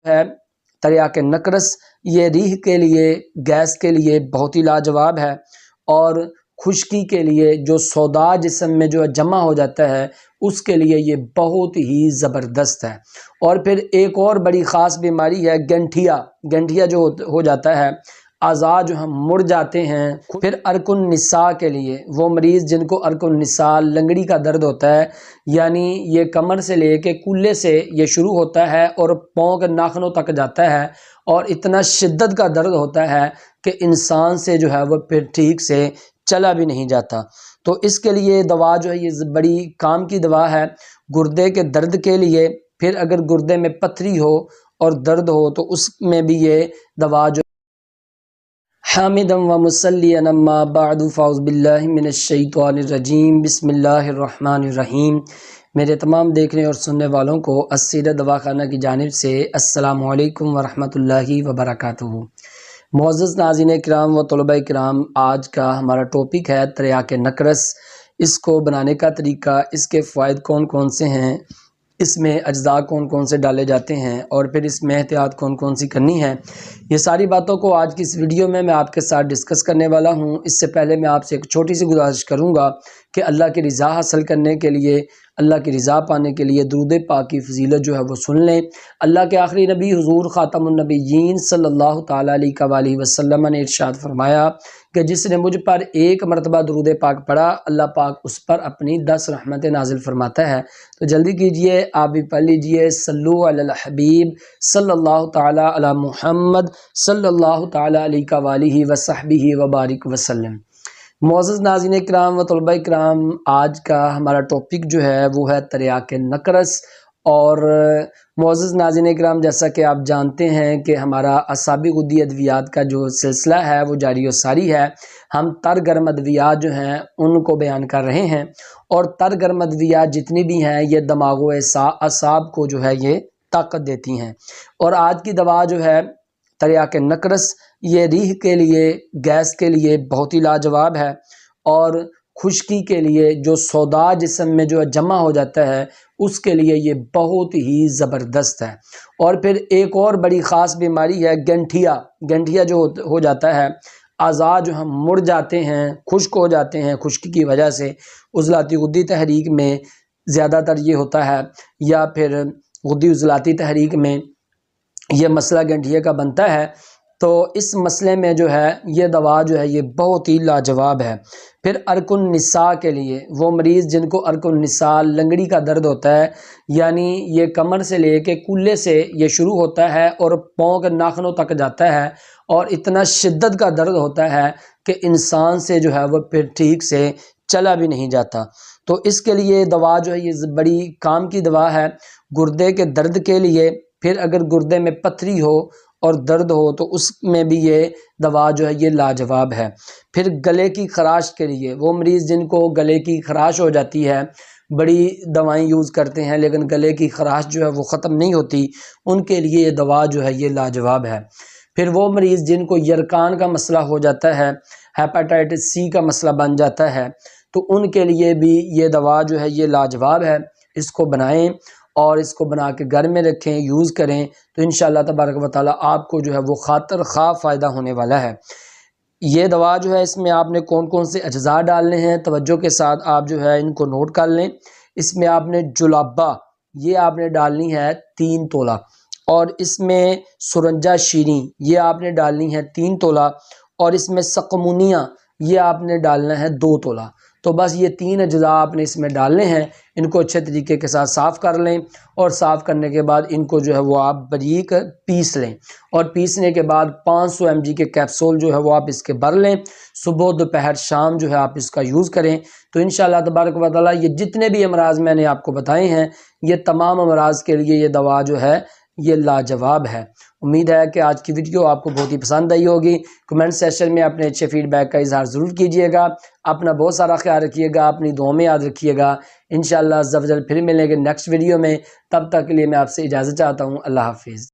ہے تریاک نکرس، یہ ریح کے لیے، گیس کے لیے بہت ہی لاجواب ہے، اور خشکی کے لیے جو سودا جسم میں جو جمع ہو جاتا ہے اس کے لیے یہ بہت ہی زبردست ہے۔ اور پھر ایک اور بڑی خاص بیماری ہے گنٹھیا، گنٹھیا جو ہو جاتا ہے، اعضاء جو ہم مڑ جاتے ہیں۔ پھر ارک النساء کے لیے، وہ مریض جن کو ارک النساء لنگڑی کا درد ہوتا ہے، یعنی یہ کمر سے لے کے کولے سے یہ شروع ہوتا ہے اور پاؤں کے ناخنوں تک جاتا ہے، اور اتنا شدت کا درد ہوتا ہے کہ انسان سے جو ہے وہ پھر ٹھیک سے چلا بھی نہیں جاتا۔ تو اس کے لیے دوا جو ہے یہ بڑی کام کی دوا ہے گردے کے درد کے لیے۔ پھر اگر گردے میں پتھری ہو اور درد ہو تو اس میں بھی یہ دوا جو حامدا و مسلیا اما بعد فاعوذ باللہ من الشیطان الرجیم، بسم اللہ الرحمن الرحیم۔ میرے تمام دیکھنے اور سننے والوں کو السیرت دواخانہ کی جانب سے السلام علیکم ورحمۃ اللہ وبرکاتہ۔ معزز ناظرین کرام و طلباء کرام، آج کا ہمارا ٹاپک ہے تریاک نکرس۔ اس کو بنانے کا طریقہ، اس کے فوائد کون کون سے ہیں، اس میں اجزاء کون کون سے ڈالے جاتے ہیں، اور پھر اس میں احتیاط کون کون سی کرنی ہے، یہ ساری باتوں کو آج کی اس ویڈیو میں آپ کے ساتھ ڈسکس کرنے والا ہوں۔ اس سے پہلے میں آپ سے ایک چھوٹی سی گزارش کروں گا کہ اللہ کی رضا حاصل کرنے کے لیے، اللہ کی رضا پانے کے لیے درود پاک کی فضیلت جو ہے وہ سن لیں۔ اللہ کے آخری نبی حضور خاتم النبیین صلی اللہ تعالیٰ علیہ وآلہ وسلم نے ارشاد فرمایا کہ جس نے مجھ پر ایک مرتبہ درود پاک پڑھا، اللہ پاک اس پر اپنی 10 رحمتیں نازل فرماتا ہے۔ تو جلدی کیجئے، آپ بھی پڑھ لیجئے، صلو علی الحبیب صلی اللہ تعالیٰ علی محمد صلی اللہ تعالیٰ علیہ وآلہ وصحبہ وبارک وسلم۔ معزز ناظرین کرام و طلباء کرام، آج کا ہمارا ٹاپک جو ہے وہ ہے تریاک نکرس۔ اور معزز ناظرین کرام، جیسا کہ آپ جانتے ہیں کہ ہمارا اعصابی غدی ادویات کا جو سلسلہ ہے وہ جاری و ساری ہے۔ ہم تر گرم ادویات جو ہیں ان کو بیان کر رہے ہیں، اور تر گرم ادویات جتنی بھی ہیں یہ دماغ و اعصاب کو جو ہے یہ طاقت دیتی ہیں۔ اور آج کی دوا جو ہے تریاک نکرس، یہ ریح کے لیے، گیس کے لیے بہت ہی لاجواب ہے، اور خشکی کے لیے جو سودا جسم میں جو جمع ہو جاتا ہے اس کے لیے یہ بہت ہی زبردست ہے۔ اور پھر ایک اور بڑی خاص بیماری ہے گنٹھیا، گنٹھیا جو ہو جاتا ہے، اعضاء جو ہم مڑ جاتے ہیں، خشک ہو جاتے ہیں خشکی کی وجہ سے، عضلاتی غدی تحریک میں زیادہ تر یہ ہوتا ہے، یا پھر غدی عضلاتی تحریک میں یہ مسئلہ گنٹھیا کا بنتا ہے۔ تو اس مسئلے میں جو ہے یہ دوا جو ہے یہ بہت ہی لاجواب ہے۔ پھر ارک النساء کے لیے، وہ مریض جن کو ارک النساء لنگڑی کا درد ہوتا ہے، یعنی یہ کمر سے لے کے کولے سے یہ شروع ہوتا ہے اور پاؤں کے ناخنوں تک جاتا ہے، اور اتنا شدت کا درد ہوتا ہے کہ انسان سے جو ہے وہ پھر ٹھیک سے چلا بھی نہیں جاتا۔ تو اس کے لیے دوا جو ہے یہ بڑی کام کی دوا ہے گردے کے درد کے لیے۔ پھر اگر گردے میں پتھری ہو اور درد ہو تو اس میں بھی یہ دوا جو ہے یہ لاجواب ہے۔ پھر گلے کی خراش کے لیے، وہ مریض جن کو گلے کی خراش ہو جاتی ہے، بڑی دوائیں یوز کرتے ہیں لیکن گلے کی خراش جو ہے وہ ختم نہیں ہوتی، ان کے لیے یہ دوا جو ہے یہ لاجواب ہے۔ پھر وہ مریض جن کو یرقان کا مسئلہ ہو جاتا ہے، ہیپاٹائٹس سی کا مسئلہ بن جاتا ہے، تو ان کے لیے بھی یہ دوا جو ہے یہ لاجواب ہے۔ اس کو بنائیں اور اس کو بنا کے گھر میں رکھیں، یوز کریں، تو انشاءاللہ تبارک و تعالیٰ آپ کو جو ہے وہ خاطر خواہ فائدہ ہونے والا ہے۔ یہ دوا جو ہے اس میں آپ نے کون کون سے اجزاء ڈالنے ہیں، توجہ کے ساتھ آپ جو ہے ان کو نوٹ کر لیں۔ اس میں آپ نے جلابہ، یہ آپ نے ڈالنی ہے 3 تولہ، اور اس میں سرنجہ شیریں، یہ آپ نے ڈالنی ہے 3 تولہ، اور اس میں سقمونیہ، یہ آپ نے ڈالنا ہے 2 تولہ۔ تو بس یہ 3 اجزاء آپ نے اس میں ڈالنے ہیں۔ ان کو اچھے طریقے کے ساتھ صاف کر لیں، اور صاف کرنے کے بعد ان کو جو ہے وہ آپ باریک پیس لیں، اور پیسنے کے بعد 500 mg کے کیپسول جو ہے وہ آپ اس کے بھر لیں۔ صبح دوپہر شام جو ہے آپ اس کا یوز کریں، تو انشاءاللہ تبارک و تعالیٰ یہ جتنے بھی امراض میں نے آپ کو بتائے ہیں، یہ تمام امراض کے لیے یہ دوا جو ہے یہ لاجواب ہے۔ امید ہے کہ آج کی ویڈیو آپ کو بہت ہی پسند آئی ہوگی۔ کمنٹ سیکشن میں اپنے اچھے فیڈ بیک کا اظہار ضرور کیجیے گا۔ اپنا بہت سارا خیال رکھیے گا، اپنی دعاؤں میں یاد رکھیے گا۔ انشاءاللہ عز و جل پھر ملیں گے نیکسٹ ویڈیو میں، تب تک کے لیے میں آپ سے اجازت چاہتا ہوں۔ اللہ حافظ۔